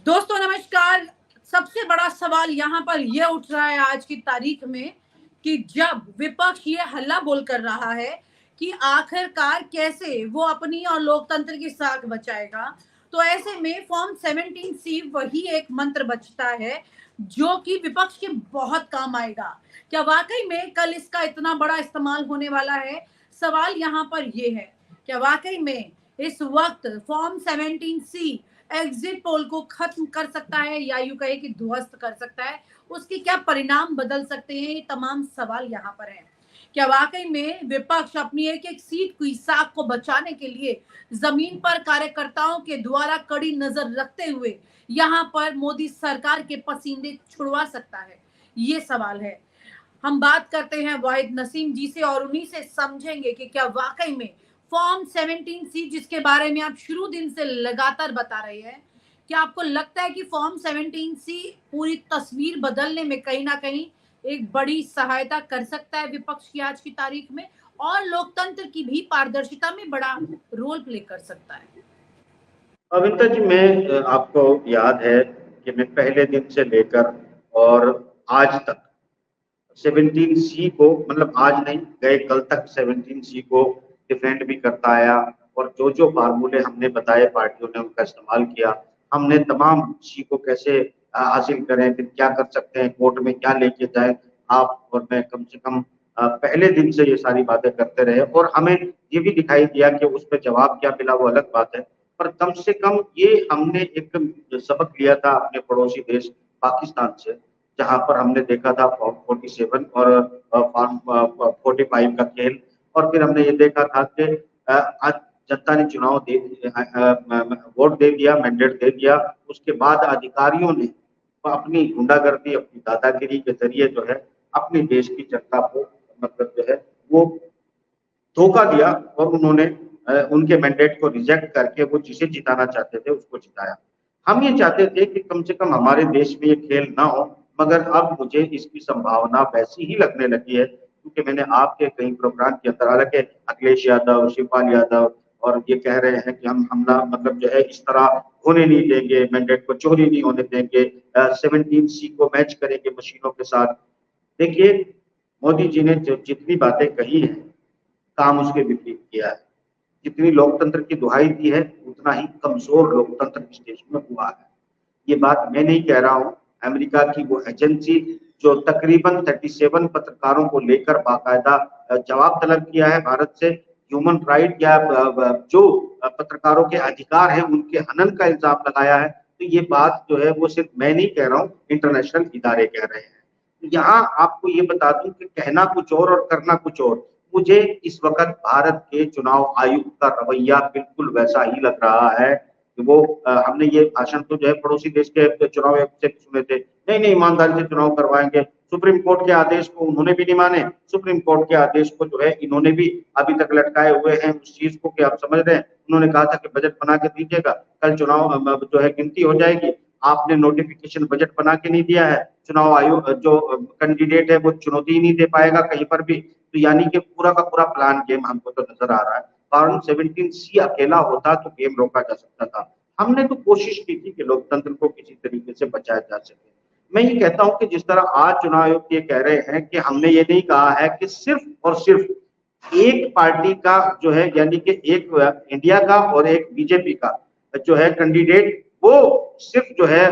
दोस्तों नमस्कार। सबसे बड़ा सवाल यहाँ पर यह उठ रहा है आज की तारीख में कि जब विपक्ष ये हल्ला बोल कर रहा है कि आखिरकार कैसे वो अपनी और लोकतंत्र की साख बचाएगा, तो ऐसे में फॉर्म 17C वही एक मंत्र बचता है जो कि विपक्ष के बहुत काम आएगा। क्या वाकई में कल इसका इतना बड़ा इस्तेमाल होने वाला है? सवाल यहाँ पर यह है, क्या वाकई में इस वक्त फॉर्म 17C एग्जिट पोल को खत्म कर सकता है या यूं कहे कि ध्वस्त कर सकता है? उसके क्या परिणाम बदल सकते हैं? ये तमाम सवाल यहाँ पर हैं। क्या वाकई में विपक्ष अपनी एक एक सीट की साख को बचाने के लिए जमीन पर कार्यकर्ताओं के द्वारा कड़ी नजर रखते हुए यहाँ पर मोदी सरकार के पसीने छुड़वा सकता है? ये सवाल है। हम बात करते हैं वाहिद नसीम जी से और उन्हीं से समझेंगे कि क्या वाकई में फॉर्म 17C जिसके बारे में आप शुरू दिन से लगातार बता रहे हैं, क्या आपको लगता है कि फॉर्म 17C पूरी तस्वीर बदलने में कहीं ना कहीं एक बड़ी सहायता कर सकता है विपक्ष की आज की तारीख में, और लोकतंत्र की भी पारदर्शिता में बड़ा रोल प्ले कर सकता है? अविंता जी, आपको याद है कि मैं पहले दिन से लेकर और आज तक 17C को, मतलब आज नहीं, गए कल तक 17C को डिफेंड भी करता आया। और जो जो फार्मूले हमने बताए, पार्टियों ने उनका इस्तेमाल किया। हमने तमाम सी को कैसे हासिल करें, फिर क्या कर सकते हैं, कोर्ट में क्या लेके जाए, आप और मैं कम से कम पहले दिन से ये सारी बातें करते रहे। और हमें ये भी दिखाई दिया कि उस पर जवाब क्या मिला वो अलग बात है, पर कम से कम ये हमने एक सबक लिया था अपने पड़ोसी देश पाकिस्तान से, जहां पर हमने देखा था फॉर्म 47 और फॉर्म 45 का खेल। और फिर हमने ये देखा था कि आज जनता ने चुनाव दे वोट दे दिया, मैंडेट दे दिया। उसके बाद अधिकारियों ने अपनी गुंडागर्दी, अपनी दादागिरी के जरिए जो है अपने देश की जनता को, मतलब जो है वो धोखा दिया। और उन्होंने उनके मैंडेट को रिजेक्ट करके वो जिसे जिताना चाहते थे उसको जिताया। हम ये चाहते थे कि कम से कम हमारे देश में ये खेल ना हो, मगर अब मुझे इसकी संभावना वैसी ही लगने लगी है, क्योंकि मैंने आपके कई प्रोग्राम के अंदर, हालांकि अखिलेश यादव, शिवपाल यादव और ये कह रहे हैं कि हम हमला, मतलब जो है इस तरह होने नहीं देंगे, मैंडेट को चोरी नहीं होने देंगे, 17C को मैच करेंगे मशीनों के साथ। देखिए, मोदी जी ने जो जितनी बातें कही हैं, काम उसके विपरीत किया है। जितनी लोकतंत्र की दुहाई दी है, उतना ही कमजोर लोकतंत्र इस देश में हुआ है। ये बात मैं नहीं कह रहा हूं, अमेरिका की वो एजेंसी जो तकरीबन 37 पत्रकारों को लेकर बाकायदा जवाब तलब किया है भारत से, ह्यूमन राइट या जो पत्रकारों के अधिकार है उनके हनन का इल्जाम लगाया है, तो ये बात जो है वो सिर्फ मैं नहीं कह रहा हूं, इंटरनेशनल इदारे कह रहे हैं। यहाँ आपको ये बता दूं कि कहना कुछ और करना कुछ और। मुझे इस वक्त भारत के चुनाव आयुक्त का रवैया बिल्कुल वैसा ही लग रहा है कि वो हमने ये भाषण तो जो है पड़ोसी देश के चुनाव आयुक्त से सुने थे, नहीं नहीं ईमानदारी से चुनाव करवाएंगे। सुप्रीम कोर्ट के आदेश को उन्होंने भी नहीं माने, सुप्रीम कोर्ट के आदेश को जो है इन्होंने भी अभी तक लटकाए हुए हैं उस चीज को कि आप समझ रहे हैं। उन्होंने कहा था कि बजट बना के दीजिएगा, कल चुनाव जो है गिनती हो जाएगी। आपने नोटिफिकेशन बजट बना के नहीं दिया है, चुनाव आयोग जो कैंडिडेट है वो चुनौती ही नहीं दे पाएगा कहीं पर भी। तो यानी कि पूरा का पूरा प्लान गेम हमको तो नजर आ रहा है। फॉर्म 17C अकेला होता तो गेम रोका जा सकता था। हमने तो कोशिश की थी कि लोकतंत्र को किसी तरीके से बचाया जा सके। मैं ये कहता हूं कि जिस तरह आज चुनाव आयोग ये कह रहे हैं कि हमने ये नहीं कहा है कि सिर्फ और सिर्फ एक पार्टी का जो है, यानी कि एक इंडिया का और एक बीजेपी का जो है कैंडिडेट, वो सिर्फ जो है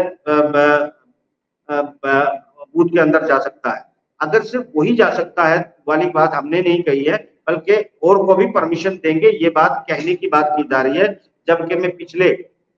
बूथ के अंदर जा सकता है। अगर सिर्फ वही जा सकता है वाली बात हमने नहीं कही है, बल्कि और को भी परमिशन देंगे, ये बात कहने की बात की जा रही है। जबकि मैं पिछले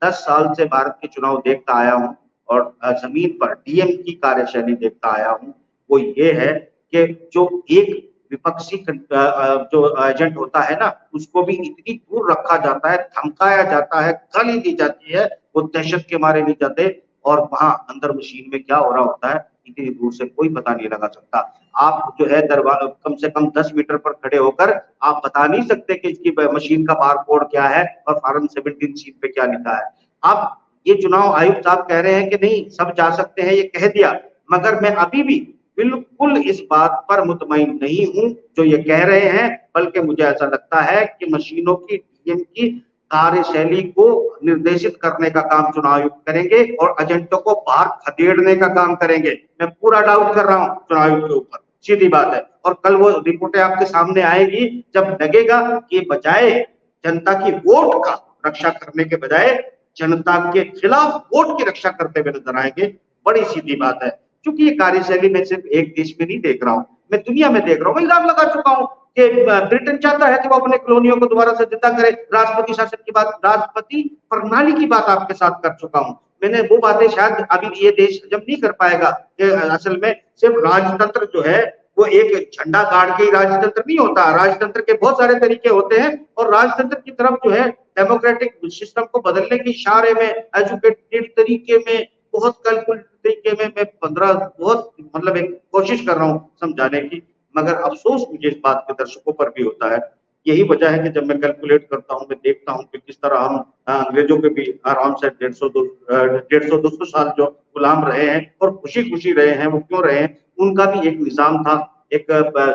10 साल से भारत के चुनाव देखता आया हूं और जमीन पर डीएम की कार्यशैली देखता आया हूं। वो ये है कि जो एक विपक्षी जो एजेंट होता है ना, उसको भी इतनी दूर रखा जाता है, धमकाया जाता है, गाली दी जाती है, वो दहशत के मारे नहीं जाते। और वहां अंदर मशीन में क्या हो रहा होता है इतनी दूर से कोई पता नहीं लगा सकता। आप जो है दरवाजा कम से कम 10 मीटर पर खड़े होकर आप बता नहीं सकते कि इसकी मशीन का बार कोड क्या है और फॉर्म 17C पे क्या लिखा है। आप ये चुनाव आयुक्त साहब कह रहे हैं कि नहीं सब जा सकते हैं, ये कह दिया, मगर मैं अभी भी बिल्कुल इस बात पर मुतमईन नहीं हूं जो ये कह रहे हैं। बल्कि मुझे ऐसा लगता है कि मशीनों की, डीएम की कार्यशैली को निर्देशित करने का काम चुनाव आयुक्त करेंगे और एजेंटों को बाहर खदेड़ने का काम करेंगे। मैं पूरा डाउट कर रहा हूं चुनाव आयुक्त के ऊपर, सीधी बात है। और कल वो रिपोर्टें आपके सामने आएगी जब लगेगा कि बजाय जनता की वोट का रक्षा करने के बजाय जनता के खिलाफ वोट की रक्षा करते हुए नजर आएंगे। बड़ी सीधी बात है। क्योंकि ये कार्यशैली मैं सिर्फ एक देश में नहीं देख रहा हूं, मैं दुनिया में देख रहा हूं। मैं इल्जाम लगा चुका हूं कि ब्रिटेन चाहता है कि वो अपने कॉलोनियों को दोबारा से जिंदा करे। राष्ट्रपति शासन की बात, राष्ट्रपति प्रणाली की बात आपके साथ कर चुका हूं। मैंने वो बातें शायद अभी ये देश जब नहीं कर पाएगा कि असल में सिर्फ राजतंत्र जो है वो एक झंडा गाड़ के ही राजतंत्र नहीं होता। राजतंत्र के बहुत सारे तरीके होते हैं और राजतंत्र की तरफ जो है डेमोक्रेटिक सिस्टम को बदलने के इशारे में, एजुकेटेड तरीके में, बहुत कैलकुलेटेड तरीके में मैं 15 बहुत मतलब एक कोशिश कर रहा हूं समझाने की, मगर अफसोस मुझे इस बात के दर्शकों पर भी होता है। यही वजह है कि जब मैं कैलकुलेट करता हूं, मैं देखता हूं कि किस तरह हम अंग्रेजों के भी आराम से 150-200 साल जो गुलाम रहे हैं और खुशी खुशी रहे हैं, वो क्यों रहे हैं? उनका भी एक निजाम था, एक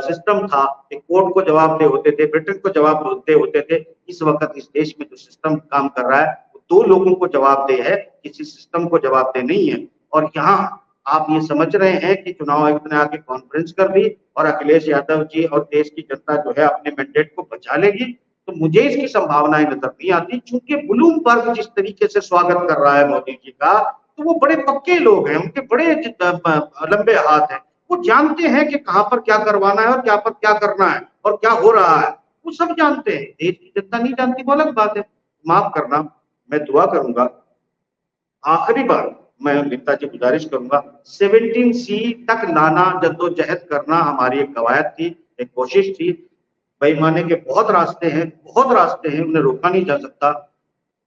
सिस्टम था, एक कोर्ट को जवाब दे होते थे, ब्रिटेन को जवाब दे होते थे। इस वक्त इस देश में जो सिस्टम काम कर रहा है वो दो लोगों को जवाब दे है, किसी सिस्टम को जवाब दे नहीं है। और यहाँ आप ये समझ रहे हैं कि चुनाव आयुक्त ने आके कॉन्फ्रेंस कर दी और अखिलेश यादव जी और देश की जनता जो है अपने मैंडेट को बचा लेगी, तो मुझे इसकी संभावनाएं नजर नहीं आती। चूंकि ब्लूमबर्ग जिस तरीके से स्वागत कर रहा है मोदी जी का, तो वो बड़े पक्के लोग हैं, उनके बड़े लंबे हाथ हैं। वो जानते हैं कि कहां पर क्या करवाना है और क्या पर क्या करना है और क्या हो रहा है, वो सब जानते हैं। देश की जनता नहीं जानती, वो अलग बात है। माफ करना, मैं दुआ करूंगा, आखिरी बार मैं नेता जी गुजारिश करूंगा, 17C तक लाना, जद्दोजहद करना हमारी एक कवायद थी, एक कोशिश थी। बेईमानी के बहुत रास्ते हैं, बहुत रास्ते हैं, उन्हें रोका नहीं जा सकता।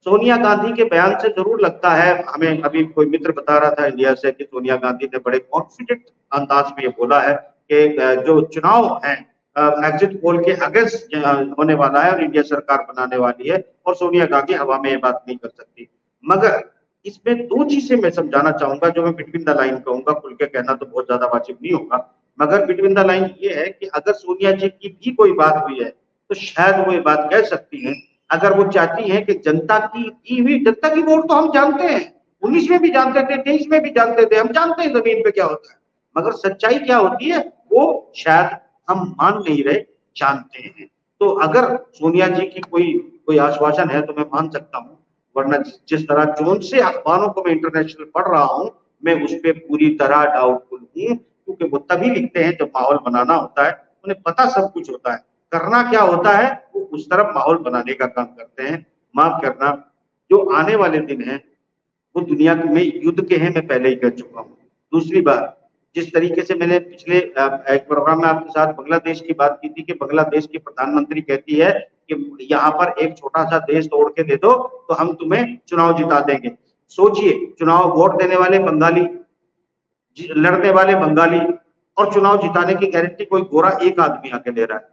सोनिया गांधी के बयान से जरूर लगता है, हमें अभी कोई मित्र बता रहा था इंडिया से कि सोनिया गांधी ने बड़े कॉन्फिडेंट अंदाज में ये बोला है कि जो चुनाव है एग्जिट पोल के अगेंस्ट होने वाला है और इंडिया सरकार बनाने वाली है और सोनिया गांधी हवा में ये बात नहीं कर सकती। मगर इसमें दो चीजें मैं समझाना चाहूंगा जो मैं बिटवीन द लाइन कहूंगा, खुल के कहना तो बहुत ज्यादा वाजिब नहीं होगा, मगर बिटवीन द लाइन ये है कि अगर सोनिया जी की भी कोई बात हुई है तो शायद वो ये बात कह सकती है, अगर वो चाहती हैं कि जनता की वोट तो हम जानते हैं, 19 में भी जानते थे, 23 में भी जानते थे, हम जानते हैं जमीन पे क्या होता है, मगर सच्चाई क्या होती है वो शायद हम मान नहीं रहे, जानते हैं। तो अगर सोनिया जी की कोई आश्वासन है तो मैं मान सकता हूँ, वरना जिस तरह जोन से अखबारों को मैं इंटरनेशनल पढ़ रहा हूँ, मैं उस पर पूरी तरह डाउटफुल हूँ, क्योंकि वो तभी लिखते हैं जब माहौल बनाना होता है, उन्हें पता सब कुछ होता है, करना क्या होता है वो उस तरफ माहौल बनाने का काम करते हैं। माफ करना, जो आने वाले दिन हैं वो दुनिया में युद्ध के हैं, मैं पहले ही कह चुका हूँ। दूसरी बात, जिस तरीके से मैंने पिछले एक प्रोग्राम में आपके साथ बांग्लादेश की बात की थी कि बांग्लादेश की प्रधानमंत्री कहती है कि यहाँ पर एक छोटा सा देश तोड़ के दे दो तो हम तुम्हें चुनाव जिता देंगे। सोचिए, चुनाव वोट देने वाले बंगाली, लड़ने वाले बंगाली, और चुनाव जिताने की गारंटी कोई गोरा एक आदमी आके दे रहा है।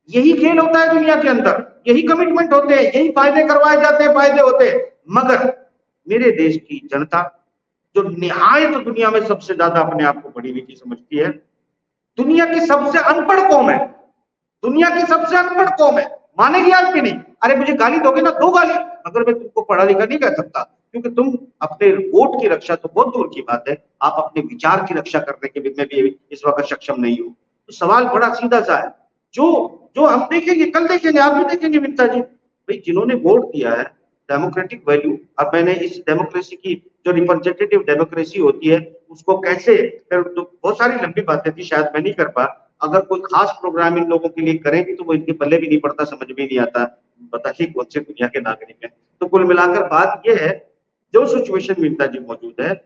यही खेल होता है दुनिया के अंदर, यही कमिटमेंट होते हैं, यही फायदे करवाए जाते हैं, फायदे होते हैं। मगर मेरे देश की जनता जो निहायत दुनिया में सबसे ज्यादा अपने आप को बड़ी लिखी समझती है, दुनिया की सबसे अनपढ़ कौम है, दुनिया की सबसे अनपढ़ कौम है, मानेगी आज भी नहीं। अरे मुझे गाली दोगे ना, दो गाली, मगर मैं तुमको पढ़ा लिखा नहीं कह सकता, क्योंकि तुम अपने वोट की रक्षा तो बहुत दूर की बात है, आप अपने विचार की रक्षा करने के में भी इस वक्त सक्षम नहीं हो। तो सवाल बड़ा सीधा सा है, जो हम देखेंगे, कल देखेंगे, आप भी देखेंगे विनीता जी, भाई जिन्होंने वोट दिया है, डेमोक्रेटिक वैल्यू, अब मैंने इस डेमोक्रेसी की जो रिप्रेजेंटेटिव डेमोक्रेसी होती है उसको कैसे, तो बहुत सारी लंबी बातें थी, शायद मैं नहीं कर पा। अगर कोई खास प्रोग्राम इन लोगों के लिए करेंगे तो वो इनके पल्ले भी नहीं पड़ता, समझ भी नहीं आता, बताइए कौन से दुनिया के नागरिक हैं। तो कुल मिलाकर बात यह है, जो सिचुएशन विनीता जी मौजूद है,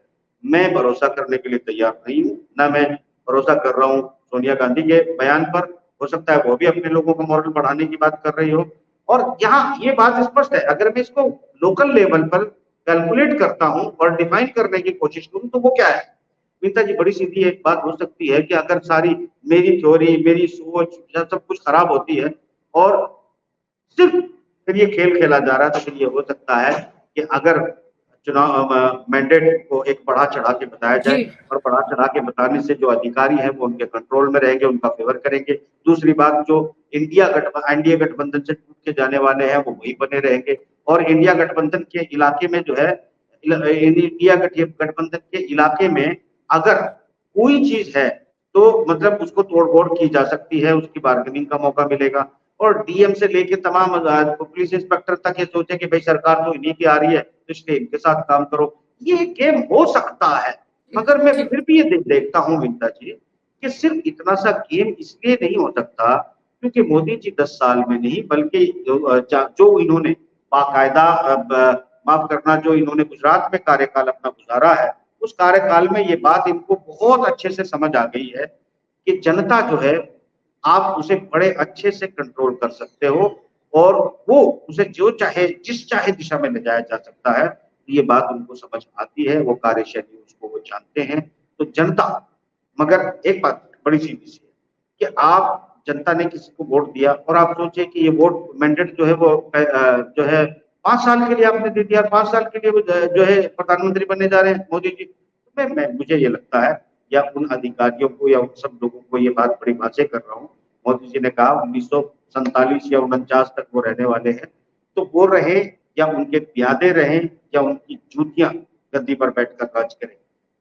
मैं भरोसा करने के लिए तैयार नहीं हूँ, ना मैं भरोसा कर रहा हूँ सोनिया गांधी के बयान पर। हो सकता है वो भी अपने लोगों को मॉरल बढ़ाने की बात कर रही हो। और यहाँ ये बात स्पष्ट है, अगर मैं इसको लोकल लेवल पर कैलकुलेट करता हूँ और डिफाइन करने की कोशिश करूँ तो वो क्या है विनीता जी, बड़ी सीधी एक बात हो सकती है कि अगर सारी मेरी थ्योरी, मेरी सोच सब कुछ खराब होती है और सिर्फ फिर ये खेल खेला जा रहा है, तो फिर ये हो सकता है कि अगर चुनाव मैंडेट को एक बढ़ा चढ़ा के बताया जाए और बढ़ा चढ़ा के बताने से जो अधिकारी हैं वो उनके कंट्रोल में रहेंगे, उनका फेवर करेंगे। दूसरी बात, जो एनडीए गठबंधन से टूट के जाने वाले हैं वो वही बने रहेंगे। और इंडिया गठबंधन के इलाके में जो है, इंडिया गठबंधन के इलाके में अगर कोई चीज है तो मतलब उसको तोड़-फोड़ की जा सकती है, उसकी बार्गेनिंग का मौका मिलेगा। और डीएम से लेके तमाम पुलिस इंस्पेक्टर तक ये सोचे कि भाई सरकार तो इन्हीं की आ रही है, तो इसलिए इनके साथ काम करो। ये गेम हो सकता है, मगर मैं फिर भी ये देखता हूँ विनीता जी कि सिर्फ इतना सा गेम इसलिए नहीं हो सकता क्योंकि मोदी जी 10 साल में नहीं बल्कि जो इन्होंने बाकायदा माफ करना, जो इन्होंने गुजरात में कार्यकाल अपना गुजारा है, उस कार्यकाल में ये बात इनको बहुत अच्छे से समझ आ गई है कि जनता जो है आप उसे बड़े अच्छे से कंट्रोल कर सकते हो और वो उसे जो चाहे जिस चाहे दिशा में ले जाया जा सकता है। ये बात उनको समझ आती है, वो कार्यशैली उसको वो जानते हैं। तो जनता, मगर एक बात बड़ी सीधी सी है कि आप जनता ने किसी को वोट दिया और आप सोचे कि ये वोट मैंडेट जो है वो जो है 5 साल के लिए आपने दे दिया, 5 साल के लिए जो है प्रधानमंत्री बनने जा रहे हैं मोदी जी। मुझे ये लगता है या उन अधिकारियों को या उन सब लोगों को ये बात बड़ी वाज़ेह कर रहा हूँ। मोदी जी ने कहा 1947 या 49 तक वो रहने वाले हैं, तो वो रहे या उनके प्यादे रहें या उनकी जूतियां गद्दी पर बैठकर राज करें।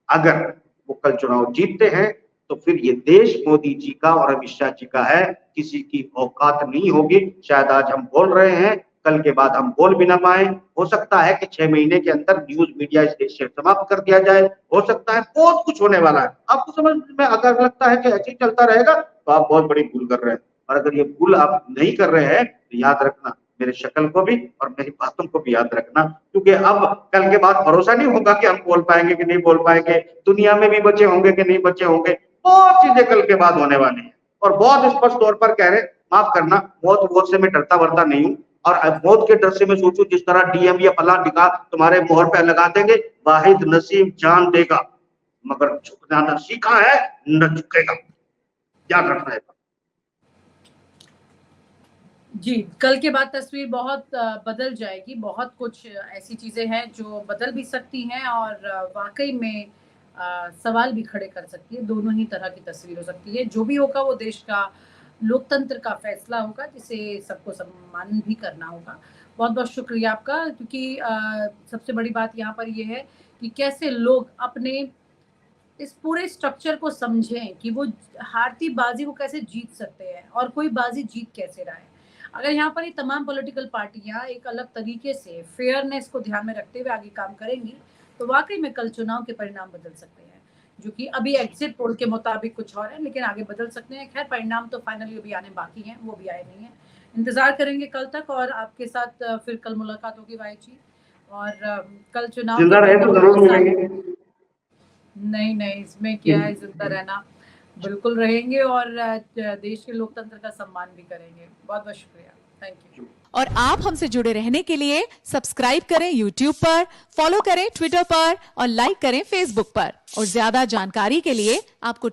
अगर वो कल चुनाव जीतते हैं तो फिर ये देश मोदी जी का और अमित शाह जी का है, किसी की औकात नहीं होगी। शायद आज हम बोल रहे हैं, कल के बाद हम बोल भी ना पाए। हो सकता है कि 6 महीने के अंदर न्यूज मीडिया इस देश से समाप्त कर दिया जाए, हो सकता है बहुत कुछ होने वाला है। आपको समझ में अगर लगता है कि ऐसे ही चलता रहेगा तो आप बहुत बड़ी भूल कर रहे हैं, और अगर ये भूल आप नहीं कर रहे हैं तो याद रखना, मेरे शक्ल को भी और मेरी बातों को भी याद रखना, क्योंकि अब कल के बाद भरोसा नहीं होगा कि हम बोल पाएंगे कि नहीं बोल पाएंगे, दुनिया में भी बचे होंगे कि नहीं बचे होंगे। बहुत चीजें कल के बाद होने वाली है और बहुत स्पष्ट तौर पर कह रहे, माफ करना, मौत से मैं डरता वरता नहीं हूँ और मौत के डर से मैं सोचूं जिस तरह डीएम या फला टिका तुम्हारे मोहर पे लगा देंगे, वाहिद नसीब जान देगा मगर झुकना न सीखा है न झुकेगा, याद रखना है। जी, कल के बाद तस्वीर बहुत बदल जाएगी। बहुत कुछ ऐसी चीजें हैं जो बदल भी सकती हैं और वाकई में सवाल भी खड़े कर सकती है। दोनों ही तरह की तस्वीर हो सकती है। जो भी होगा वो देश का लोकतंत्र का फैसला होगा जिसे सबको सम्मान भी करना होगा। बहुत बहुत शुक्रिया आपका, क्योंकि सबसे बड़ी बात यहाँ पर ये है कि कैसे लोग अपने इस पूरे स्ट्रक्चर को समझें कि वो हारती बाजी को कैसे जीत सकते हैं और कोई बाजी जीत कैसे रहा है। अगर यहाँ पर ये तमाम पॉलिटिकल पार्टियां एक अलग तरीके से फेयरनेस को ध्यान में रखते हुए आगे काम करेंगी तो वाकई में कल चुनाव के परिणाम बदल सकते हैं, जो कि अभी एग्जिट पोल के मुताबिक कुछ और है, लेकिन आगे बदल सकते हैं। खैर, परिणाम तो फाइनली अभी आने बाकी हैं, वो भी आए नहीं है। इंतजार करेंगे कल तक और आपके साथ फिर कल मुलाकात होगी भाई जी। और कल चुनाव नहीं, इसमें क्या है, जिंदा रहना बिल्कुल रहेंगे और देश के लोकतंत्र का सम्मान भी करेंगे। बहुत बहुत शुक्रिया, थैंक यू। और आप हमसे जुड़े रहने के लिए सब्सक्राइब करें YouTube पर, फॉलो करें Twitter पर और लाइक करें Facebook पर। और ज्यादा जानकारी के लिए आपको